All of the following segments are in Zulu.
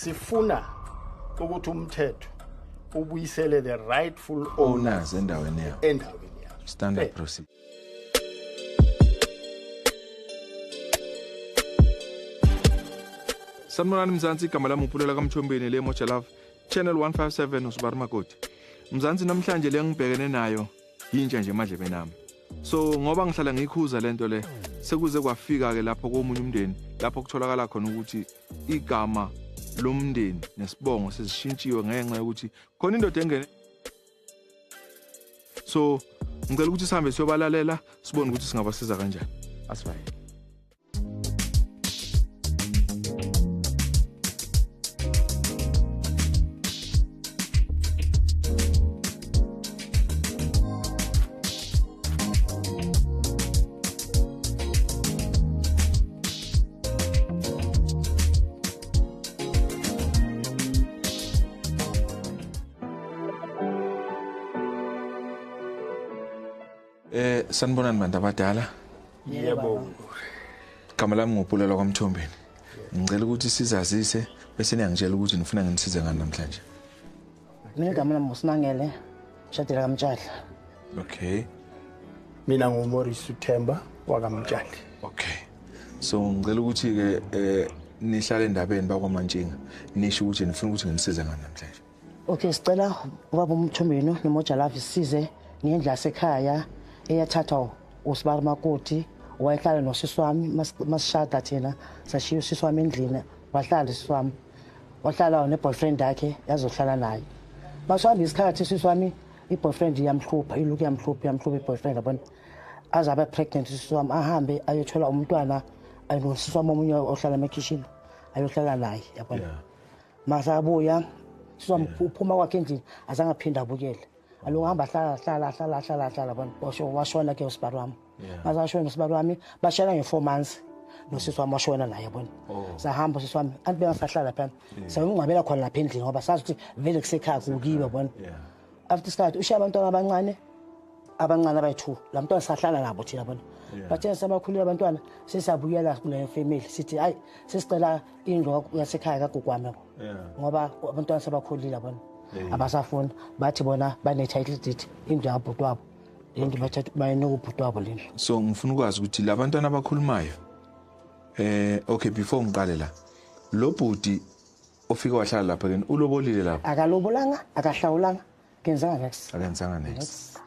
sifuna ukuthi umthetho ubuyisele the rightful owners endaweni yabo. Standard procedure. Sanibonani Mzansi, igama lami uPhulela kaMthombeni le Moja Love Channel 157 uSibari Makoti. Mzansi, namhlanje le ngibhekene nayo yintsha nje emadlebeni nami. So ngoba ngihlala ngikhuza lento le sekuze kwafika ke lapho komunye umndeni lapho kutholakala khona ukuthi igama lomndeni nesibongo sesishintshiwe ngenxa yokuthi khona indoda engene. So ngicela ukuthi sihambe siyobalalela sibone ukuthi singabasiza kanjani. Asibaye. Sanibonani bantu abadala. Yebo. Igama lami nguPhulela kaMthombeni. Ngicela ukuthi sizazise bese niyangitshela ukuthi nifuna nginisize ngani namhlanje. Mina igama lami uSimangele, Shadela kaMtshadla. Okay. Mina nguMorris Uthemba wakaMtshadla. Okay. So ngicela ukuthi ke nihlale endabeni bakwaMantshinga nisho ukuthi nifuna ukuthi nginisize ngani namhlanje. Okay, sicela ubaba uMthombeni neMoja Love size ngendla sekhaya eyathatha uSibari Makoti wayehlala nosisi wami masishada thina sashiya usisi wami endlini wahlala usisi wami wahlala neboyfriend yakhe yazohlala naye masihamba isikhathi usisi wami iboyfriend yamhlupha iloku yamhlupha iboyfriend yabona azabe pregnant usisi wami ahambe ayothola umntwana ayinosisi wami omunye ohlala emakitchen ayohlala naye yabona masabuya usisi wami uphuma kwakhe endlini azange aphinda abukele alo hamba hlala bona washona ke uSibari wami mazashona uSibari wami bashela nge4 months nosisi wami washona naye yabona sahamba usisi wami anti bengasahlala phela sayungcwabela khona lapha endlini ngoba sazi ukuthi vele kusekhaya kukiwe yabona after start ushiya abantwana abancane abayi2 la mntwana sahlala nabo thina yabona bathe sabakhulile abantwana sesabuyela kule family sithi hayi sesicela indlu yasekhaya kaGugwami ngoba abantwana sabakhulile yabona abasafuna bathi bona bane title deed indlu yabhuti wabo indlu bathatha bayinokubhuti wabo lendlu. So ngifuna ukwazi ukuthi labantwana abakhulumayo okay before ngiqale la lo bhuti ofika wahlala lapha ke ulobolile lapha akalobolanga akahlawulanga kenzanga next akenzanga next.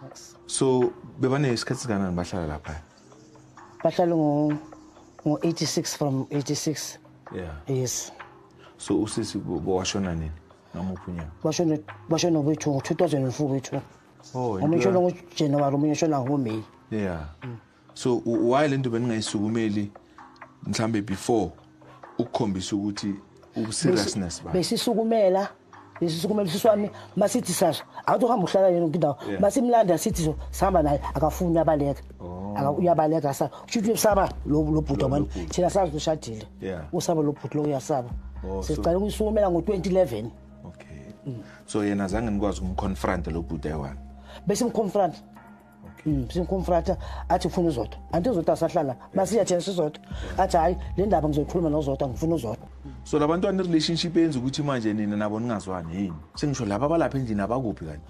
So bebane isikhathi kanani bahlala lapha? Bahlala ngo 86 from 86. Yes. So usisi washona nini? Namuphunya. Bashona wethu ngo2004 wethu. Omunye shona ngoJanuary omunye shona ngoMay. So why lento beningayisukumeli mhlambe before ukukhombisa ukuthi useriousness ba? Besisukumela sisi wami masithi saso awuhamba uhlala yena ngindawo masimlanda sithi so sihamba naye akafuni yabaleka uyabaleka sa kushuthi usaba lo bhuti wami thina sazi ushadile usaba lo bhuti lo uyasaba sicela ukuyisukumela ngo2011. So yena zange nikwazi ukumconfront lo bhuti ayewani besimconfront simconfront athi ufuna uzodwa anti uzodwa asahlala masiya thina sizodwa athi hayi le ndaba ngizokhuluma nozodwa ngifuna uzodwa. So labantwana relationship yenza ukuthi manje nina nabo ningazwani yini sengisho laba abalapha endlini abakuphi kanti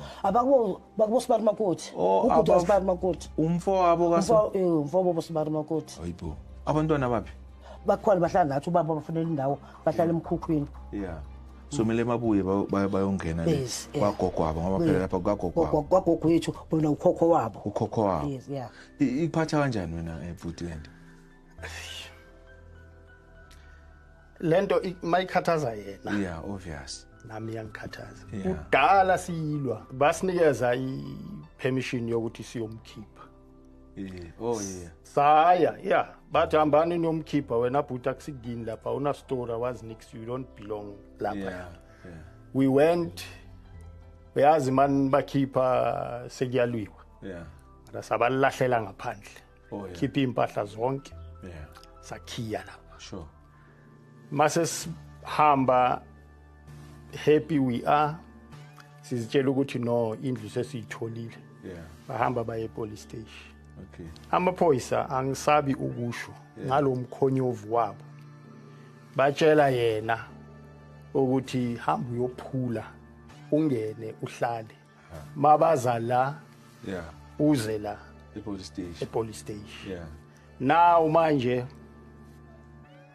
bakubo Sibari Makoti ubhuti waSibari Makoti umfo wabo kaso umfo wabo Sibari Makoti hayibo abantwana baphi bakhona bahlala nathi ubaba bafunela indawo bahlala emkhukhwini. So mele mabuye bayongena le kwagogo wabo ngoba phela lapha kwagogo wethu bona ukhokho wabo. Yes iphatha kanjani wena ebhuti lento? Lento mayikhathaza yena. Obvious. Nami yangikhathaza. Udala siyilwa basinikeza ipermission yokuthi siyomkhipha. Saya bathi hambani nomkhipha wena bhuti akusigini lapha una store was next you don't belong lapha. We went uyazi man bakhipha sekuyalwiwa. Mara sabalahlela ngaphandle. Khipha impahla zonke. Sakhiya lapha. Sure. Mase hamba happy we are sizitshela ukuthi no indlu sesiyitholile. Bahamba baye police station. Amaphoyisa angisabi ukusho ngalomkhonyovu wabo batshela yena ukuthi hamba uyophula ungene uhlale mabaza la uze la e-police station now manje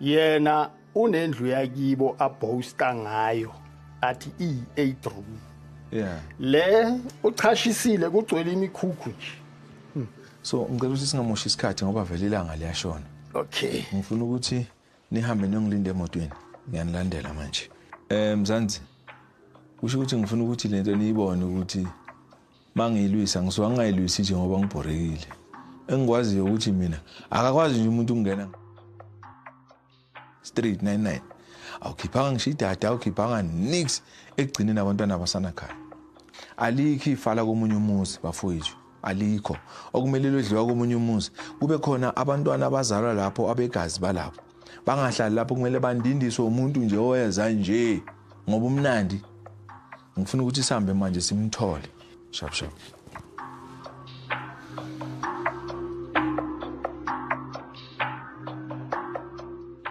yena unendlu yakibo abhosta ngayo athi i8 room le uchashisile kugcwele imikhukhu nje so ngicela ukuthi singamoshi isikhathi ngoba vele ilanga liyashona okay ngifuna ukuthi nihambe niyongilinde emotweni ngiyanilandela manje Mzansi kusho ukuthi ngifuna ukuthi lento niyibone ukuthi mangiyilwisa ngisuka ngayilwisi nje ngoba ngibhorekile engikwaziyo ukuthi mina akakwazi nje umuntu ukungena street 99 awukhiphanga ngishidada awukhiphanga nix ekugcineni abantwana abasana khaya alikho ifala komunye umuzi bafowethu alikho okumele lodliwa komunye umuzi kube khona abantwana abazalwa lapho abegazi balapho bangahlali lapho kumele bandindiswe umuntu nje oyeza nje ngoba umnandi ngifuna ukuthi sihambe manje simthole shap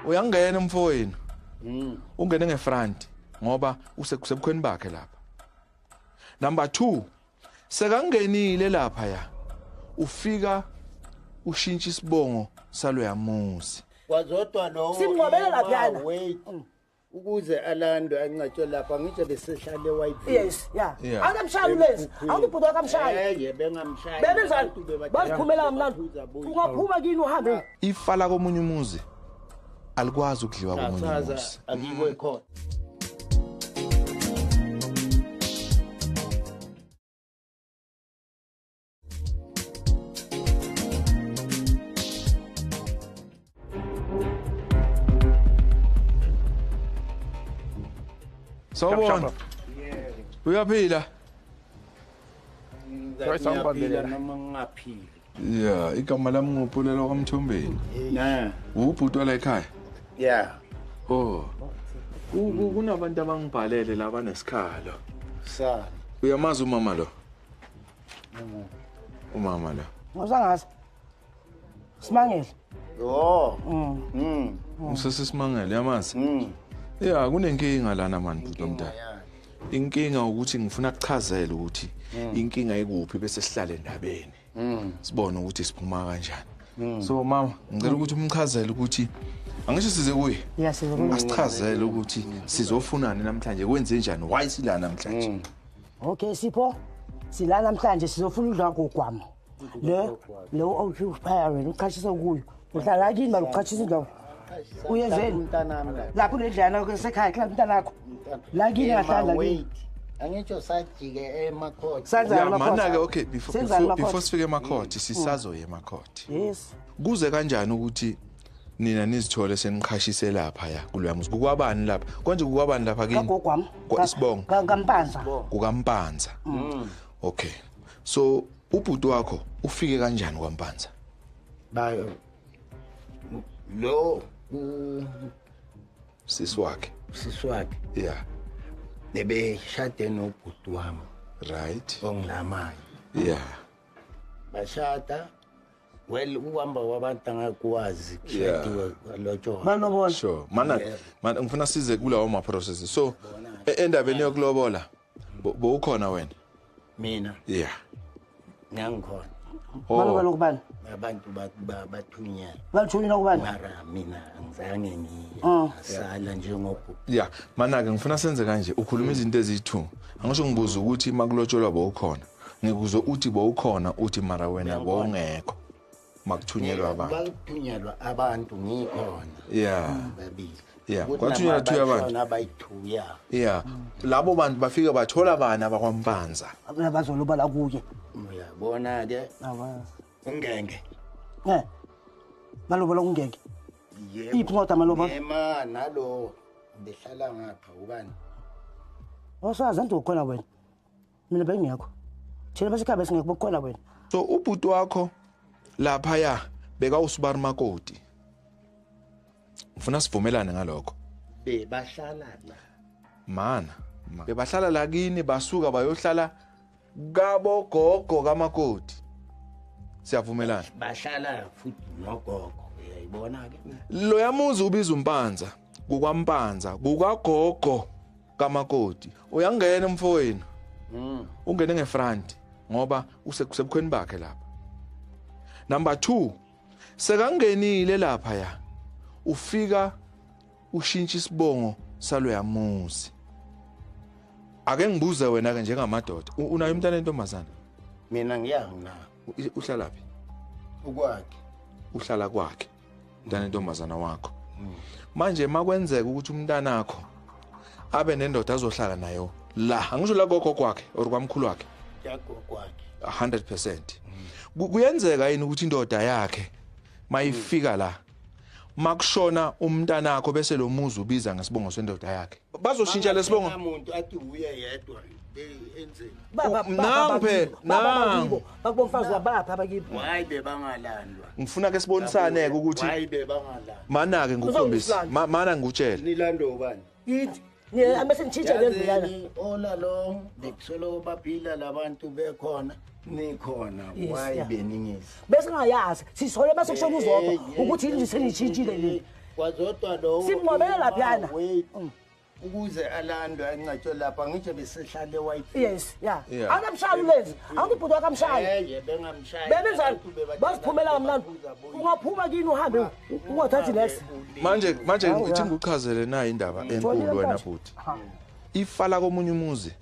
uyangena mfowenu ungene ngefront ngoba usebukhweni bakhe lapha number 2 sekangenile lapha ya ufika ushintsha isibongo salo yamuzi kwazodwa lo simngcwabela laphana ukuze alando ancatshwe lapha ngisho besehlale white yes akamshayi lezi awubhudo akamshayi bengamshayi bebenzani baziphumela kamnandi ungaphuma kini uhambe ifala komunye umuzi alikwazi ukudliwa komunye umuzi akikho ekhona Sawubona. Uyaphila? Ngiyaphila noma ngingaphili. Yeah, igama lami nguphulela kwaMthombeni. Na. Ubhuti wala ekhaya? Yeah. Oh. Kunabantu abangibhalele la banesikhalo. Sa. Uyamazi umama lo? Umama lo. Ngosangazi. Simangele. Oh. Usesimangele yamazi? Yeah, kunenkinga lana manje bhuti omdala. Inkinga ukuthi ngifuna ukuchazela ukuthi inkinga ikuphi bese sihlale endabeni. Sibone ukuthi siphuma kanjani. So mama, ngicela ukuthi umchazele ukuthi angisho size kuye. Yeah, sizokuya. Asichazele ukuthi sizofunani namhlanje kwenze njani why sila namhlanje. Okay Sipho. Sila namhlanje sizofuna udla ngogwama. Lo awuphaya wena uqhashisa kuyo. Uhlala kini baluqhashisa indaba. Uyezeni umntanami la lapho nedlana kwesekhaya club mntanakho la kini ngahlala kini angitsho sajike emakhoti sanzana Mana ke okay before sifike emakhoti sisazoye emakhoti. Yes Kuze kanjani ukuthi nina nizithole seniqhashise lapha ya kulwamuzi kukwabani lapha konje kukwabani lapha kini ngogwama isibongo kaMpanza kukaMpanza. Okay so ubhuti wakho ufike kanjani kwaMpanza? bayo lo Siswakhe. Yeah. Nebe shade nobhuti wami. Right. Ongilamayo. Yeah. Bashada. Well uhamba wabantu angakwazi kushadiwe kwalotshwa. banobona Sure. Mana ngifuna size kulawo ma processes. So endabeni yokulobola bowukhona wena? Mina Yeah. ngiyangikhona. baloba lokubani Abantu bathunyana. balithulina kubani Mara mina angizange ngisala njengobhuti. Yeah, mana ke ngifuna senze kanje ukhuluma izinto ezithu. Angisho ngibuza ukuthi makulotsholwa bowukhona. Ngikuzo uthi bowukhona uthi mara wena bowungekho. Makuthunyelwa abantu. Bakuthunyelwa abantu ngikhona. Yeah. Babili. Yeah, kwathunyelwa thu yabantu. Abayithuya. Yeah. Labo bantu bafika bathola abana abakwaMpanza. abazoloba la kuye Uyabona ke ungenge. baloba lokungeke iphi ngoda maloba Ema nalo behlala ngapha ubani? osazi antu ukhona wena mina bengiyakho thina basekhaya singeke bokukhona wena So ubhuti wakho lapha ya beka uSibari Makoti. Ngifuna sivumelane ngalokho. Bebahlala la. Mana, bebahlala la kini basuka bayohlala kabo gogo kaMakoti. Siyavumelana. Bahlala futhi nogogo uyayibona ke. Lo yamuzi ubiza uMpanza, kukaMpanza, kukagogo kamakoti uyangena mfowenu ungene ngefront ngoba usebukhweni bakhe lapha. Number 2 sekangenile lapha ya ufika ushintsha isibongo salo yamuzi. Ake ngibuze wena ke njengamadoda unayo umntana entombazana? Mina ngiyangina. Uhlala phi? Ukwakhe. Uhlala kwakhe. Umntana entombazana wakho. Manje makwenzeka ukuthi umntana wakho abe nendoda azohlala nayo la angisho la gogo kwakhe or kwamkhulu wakhe yakho kwakhe 100%. Kuyenzeka yini ukuthi indoda yakhe mayifika la makushona umntana wakho bese lo muzi ubiza ngesibongo sendoda yakhe bazoshintsha lesibongo umuntu athi uye yedwa enzeni nangu bakubomfazi labapha abakibo hayi bebangalandwa ngifuna ke sibonisane ke ukuthi hayi bebangalandwa mana ke ngikhombisa mana ngikutshela nilando ubani yithi ne amese ngitshintshe lendlana ola lo bekusolo baphila labantu bekhona nikhona hayi beningisi bese ngayazi sisole base kushona uzodwa ukuthi indlu senitshintshile le kwazodwa lo simngobele laphana ukuze alandwe angcatshwe lapha ngisho besehlale white yes yeah angamshaya lezi angibhudu akamshaya bengamshaya bebenzani basiphumela kamnandi ungaphuma kini uhambe ungathathi next manje ngithi ngikuchazele na indaba enkulu wena futhi ifala komunye umuzi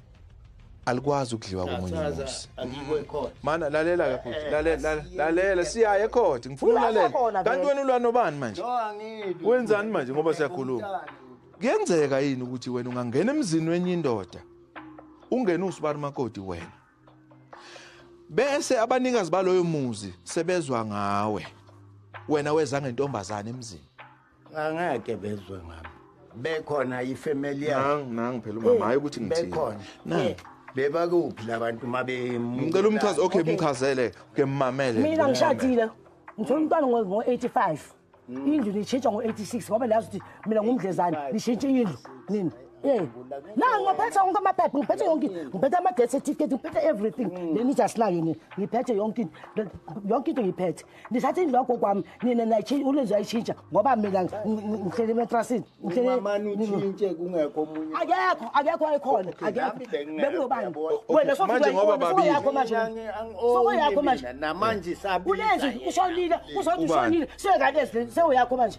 alikwazi ukudliwa komunye umuzi angikho ekhona mana lalela ke futhi lalela siyaye ekhodi ngifuna ulalela kanti wena ulwa nobani manje wenzani manje ngoba siyakhuluma kuyenzeka yini ukuthi wena ungangena emzini wenye indoda ungene uSibari Makoti wena bese abanikazi baloyo muzi sebezwa ngawe wena weza ngentombazana emzini angeke bezwe ngami bekhona ifamily yakhe nangi phela umama hayi ukuthi ngithini bekhona beba kuphi labantu mabe ngicela umchaza okay umchazele ke mmamele mina ngishadile ngithola umntwana ngo85 indlu nitshintsha ngo86 ngoba lazi ukuthi mina ngumdlezane nishintshe indlu nini la ngiphethe onke amaphepha ngiphethe yonke ngiphethe ama death certificate ngiphethe everything then just la yini ngiphethe yonke into ngiphethe nisathi indlu yakho kwami nina nayichintsha ulenze ayichintsha ngoba mina ngihlele emetrasini ngihlele utshintshe kungekho omunye akekho ayikhona akekho bekunobani wena manje ngoba babili yakho manje namanje sabili ulenze ushonile ushonile sekade sewuyakho manje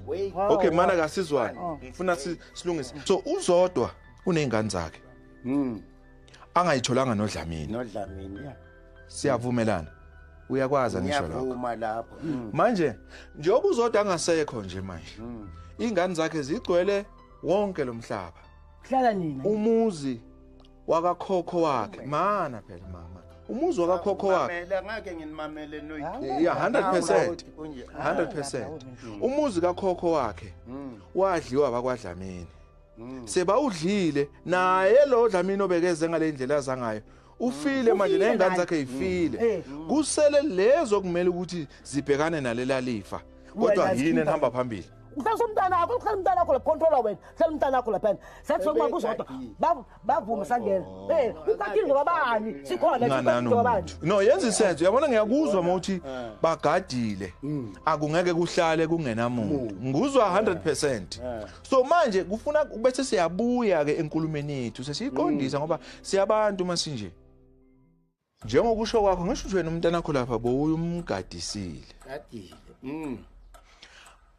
okay mana kasizwane ngifuna silungise so uzodwa unezingane zakhe angayitholanga nodlamini siyavumelana uyakwazi ngisho lokho ngiyavuma lapho manje njengoba uzodwa angasekho nje manje izingane zakhe zigcwele wonke lomhlaba hlala nina umuzi wakakhokho wakhe mana phela mama umuzi wakakhokho wakhe ngake nginimamele no yeah 100% umuzi kakhokho wakhe wadliwa abakwadlamini sebawudlile naye lo Dlamini obekeze ngale ndlela zangayo ufile manje nezingane zakhe izifile kusele lezo kumele ukuthi zibhekane nalela lifa kodwa yini enihamba phambili Uhlala umntana wakho, uhlala umntana wakho la controller wena. Uhlala umntana wakho lapha. Sathi kuzodwa. Bavuma sangena. Ukathini ngoba bani? Sikhona ngobani. No, yenza isenzo. Uyabona ngiyakuzwa mawuthi bagadile. Akungeke kuhlale kungenamuntu. Nguzwa 100%. So manje kufuna bese siyabuya ke enkulumeni yethu sesiyiqondisa ngoba siyabantu masinje. Njengokusho kwakho ngisho ukuthi wena umntana wakho lapha bowuyumgadisile. Gadile.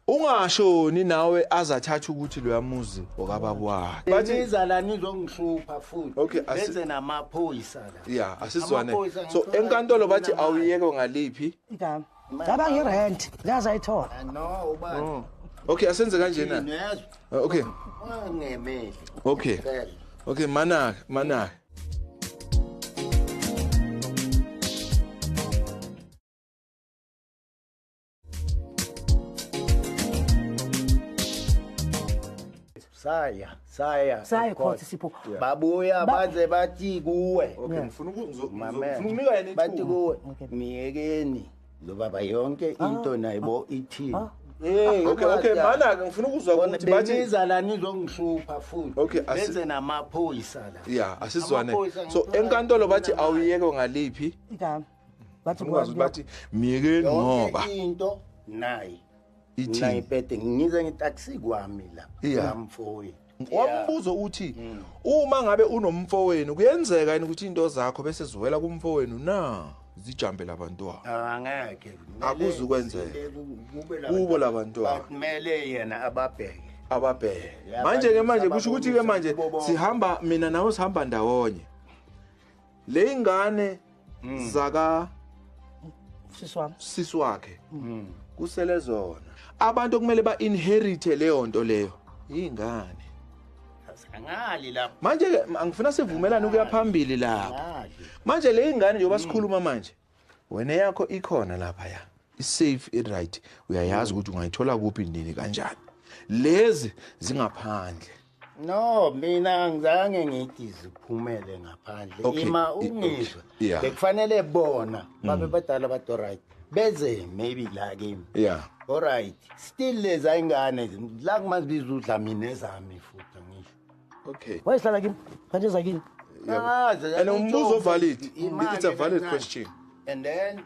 Ungashoni nawe azathatha ukuthi lo yamuzi okababa wakhe. Bathi izala nizongihlupha futhi. Okay, benze namaphoyisa la. Yeah, asizwane. So enkantolo bathi awuyeke ngaliphi? Igama. Ngaba ngirent, ngazayithola. No, ubani. Okay, asenze kanje na. Okay. Ngemeli. Okay. Okay, mana. Saya khothi sipho. Babuya baze bathi kuwe. Okay, ngifuna ukunika yena bathi kuwe. Miyekeni. Lo baba yonke into nayibo ithini. Okay, mana ke ngifuna ukuzwa ukuthi bathi izala nizongihlupha futhi. Okay, benze namaphoyisa la. Yeah, asizwane. So enkantolo bathi awuyeke ngaliphi? Igama. Bathi miyekeni ngoba into nayi. ithi Nayiphethe ngize ngitaxi kwami la. Ngamfoyi. wambuzo uthi uma ngabe unomfowenu kuyenzeka yini ukuthi into zakho bese ziwela kumfowenu na zijambe labantwana angeke akuzukwenzeka kubo labantwana kumele yena ababheke manje kusho ukuthi ke manje sihamba mina nawe sihamba ndawonye le ingane zaka sisi wakhe kusele zona abantu okumele ba inherite leyo nto leyo ingane angali lapho manje angifuna sivumelane ukuya phambili lapha manje le ingane njengoba sikhuluma manje wena yakho ikhona lapha ya isafe iright uyayazi ukuthi ungayithola kuphi indini kanjani lezi zingaphandle no mina angizange ngithi ziphumele ngaphandle ima ungizwe bekufanele bona babe badala bathi right beze maybe la kimi all right still leza ingane la kumazibiza udlamini ezami futhi ngisho okay wayehlala kimi kanje zakini and umbuzo valid it's a valid question and then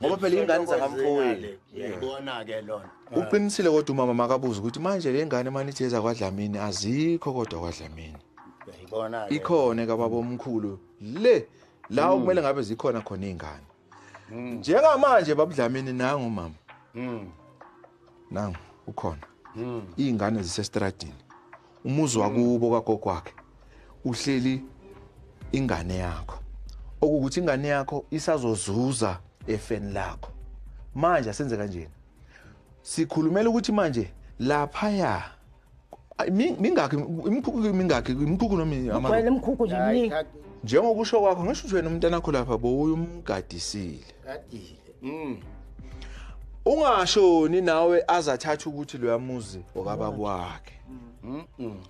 ngoba phela ingane zakamfowenu yayibona ke lona uqinisile kodwa umama makabuza ukuthi manje le ngane manithi eza kwaDlamini azikho kodwa kwaDlamini yayibona ikhona kababa omkhulu le la kumele ngabe zikhona khona izingane njengamanje babuDlamini nangu mama nangu ukhona izingane zisestradini umuzi wakubo kagogo wakhe uhleli ingane yakho okuthi ingane yakho isazozuza efeni lakho manje asenze kanjeni sikhulumela ukuthi manje lapha ya mingakhi imkhukhu nomi ama imkhukhu nje mningi njengokusho kwakho ngisho ukuthi wena umntana wakho lapha bowuyumgadisile ungashoni nawe azathatha ukuthi lo yamuzi okababa wakhe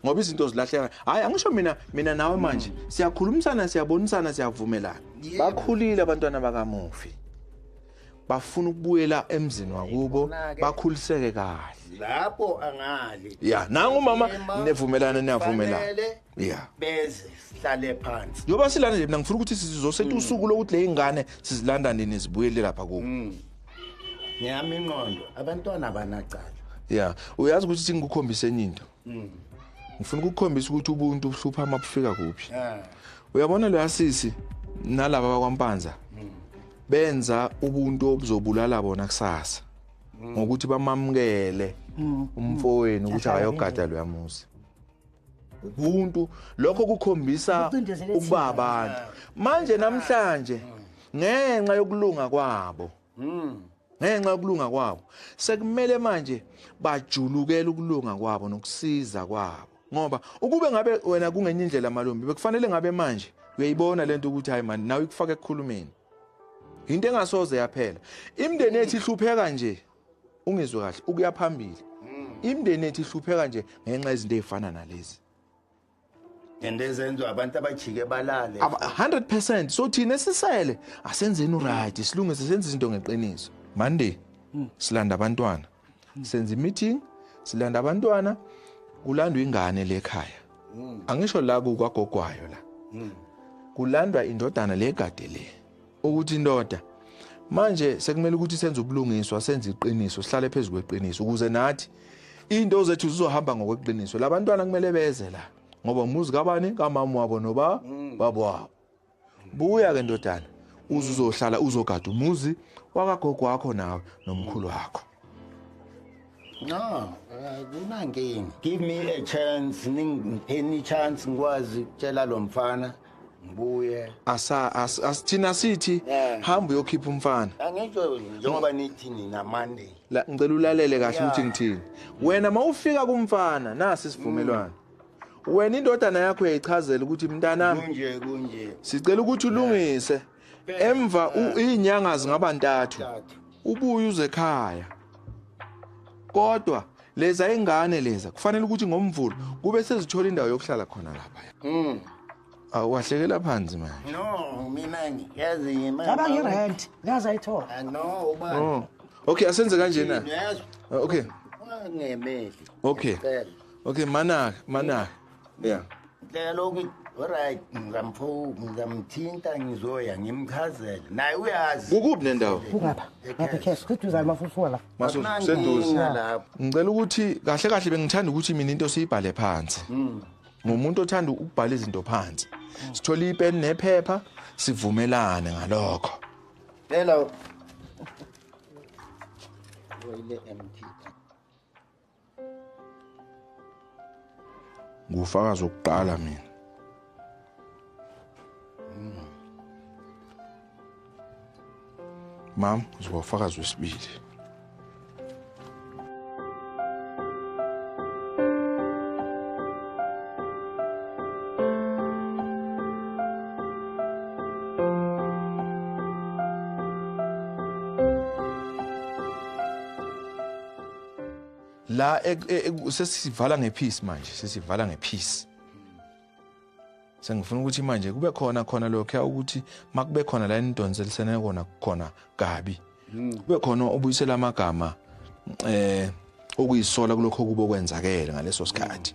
ngoba izinto zilahleka hayi angisho mina nawe manje siyakhulumisana siyabonisana siyavumelana bakhulile abantwana bakamufi bafuna ukubuyela emzini wakubo bakhuliseke kahle lapho angali nangu mama nevumelana niyavumelana beze sihlale phansi njoba silana nje mina ngifuna ukuthi sizosethu usuku lokuthi le ingane sizilanda nini zibuyele lapha kubo ngiyami ingqondo abantwana banacala uyazi ukuthi ngikukhombise into ngifuna ukukhombisa ukuthi ubuntu uhlupha amabufika kuphi uyabona lo yasisi nalabo bakwaMpanza benza ubuntu obuzobulala bona kusasa ngokuthi bamamukele umfowenu ukuthi akayogada lo yamuzi ubuntu lokho kukhombisa ukuba abantu manje namhlanje ngenxa yokulunga kwabo ngenxa yokulunga kwabo sekumele manje bajulukela ukulunga kwabo nokusiza kwabo ngoba ukube ngabe wena kungenye indlela malombi bekufanele ngabe manje uyayibona lento ukuthi hayi man nawe ikufaka ekukhulumeni into engasoze yaphela imndeni ethi ihlupheka nje ungizwe kahle ukuya phambili imndeni ethi ihlupheka nje ngenxa izinto ezifana nalezi endezenzo abantu abajike balale 100% so thina sisele asenzeni right silunge sisenze izinto ngeqiniso Monday silanda abantwana senza meeting silanda abantwana kulandwa ingane lekhaya angisho la kwaGogwayo la kulandwa indodana legade le ukuthi indoda manje sekumele ukuthi senze ubulungiswa senze iqiniso sihlale phezulu kweqiniso ukuze nathi into zethu zizohamba ngokweqiniso labantwana kumele beze la ngoba umuzi kabani kamama wabo noba babo wabo buya ke ndodana uzohlala uzogada umuzi wakagogo wakho nawe nomkhulu wakho no kunankingi give me a chance any chance ngikwazi ukutshela lo mfana ngibuye asithina sithi hamba uyokhipha umfana angisho njengoba nithi nina Monday la ngicela ulalele kahle ukuthi ngithini wena mawufika kumfana nasi sivumelwana wena indodana yakho uyayichazela ukuthi mntana kunje sicela ukuthi ulungise emva izinyanga zingaba 3 ubuye uze ekhaya kodwa leza ingane leza kufanele ukuthi ngomvulo kube sezithola indawo yokuhlala khona lapha awahlekela phansi manje no mina ngiyazi imali ngaba ngirent ngaza ayithola no uba okay asenze kanje na okay ngemeli okay manaka Lokhu alright ngizamthinta ngizoya ngimchazele naye uyazi Ukuphi nendawo? Ungapha. Ngapha khesi kuduzana mafufuwa la. Maso seduze. lapho Ngicela ukuthi kahle kahle bengithanda ukuthi mina into siyibhale phansi. Ngomuntu othanda ukubhala izinto phansi. Sithola ipeni nephepha sivumelane ngalokho. phela ile empty Ngufakazi wokuqala mina. Mam, uzoba ufakazi wesibili. La sesivala ngepeace manje, sesivala ngepeace. Sengifuna ukuthi manje kube khona lokho ukuthi makube khona la inidonselisene khona kabi. Kube khona obuyisela amagama okuyisola kulokho kubo kwenzakele ngaleso sikhathi.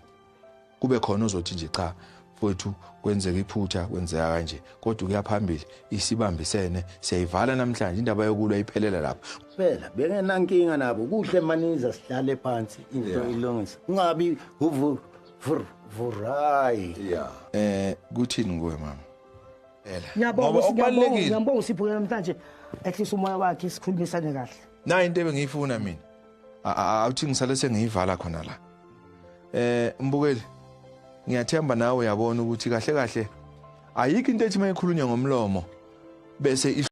Kube khona ozothi nje cha mfowethu kwenzeka iphutha kwenzeka kanje kodwa kuyaphambili isibambisene siyayivala namhlanje indaba yokulwa iphelela lapho. phela bengenankinga nabo kuhle maniza sihlale phansi into ilungisa ungabi vurai Kuthini kuwe mama? Ngiyabonga uSipho namhlanje ehlisa umoya wakhe sikhulumisane kahle. Na into ebengiyifuna mina. Awuthi ngisale sengiyivala khona la. Mbukeli. Ngiyathemba nawe uyabona ukuthi kahle kahle ayikho into ethi mayikhulunywa ngomlomo bese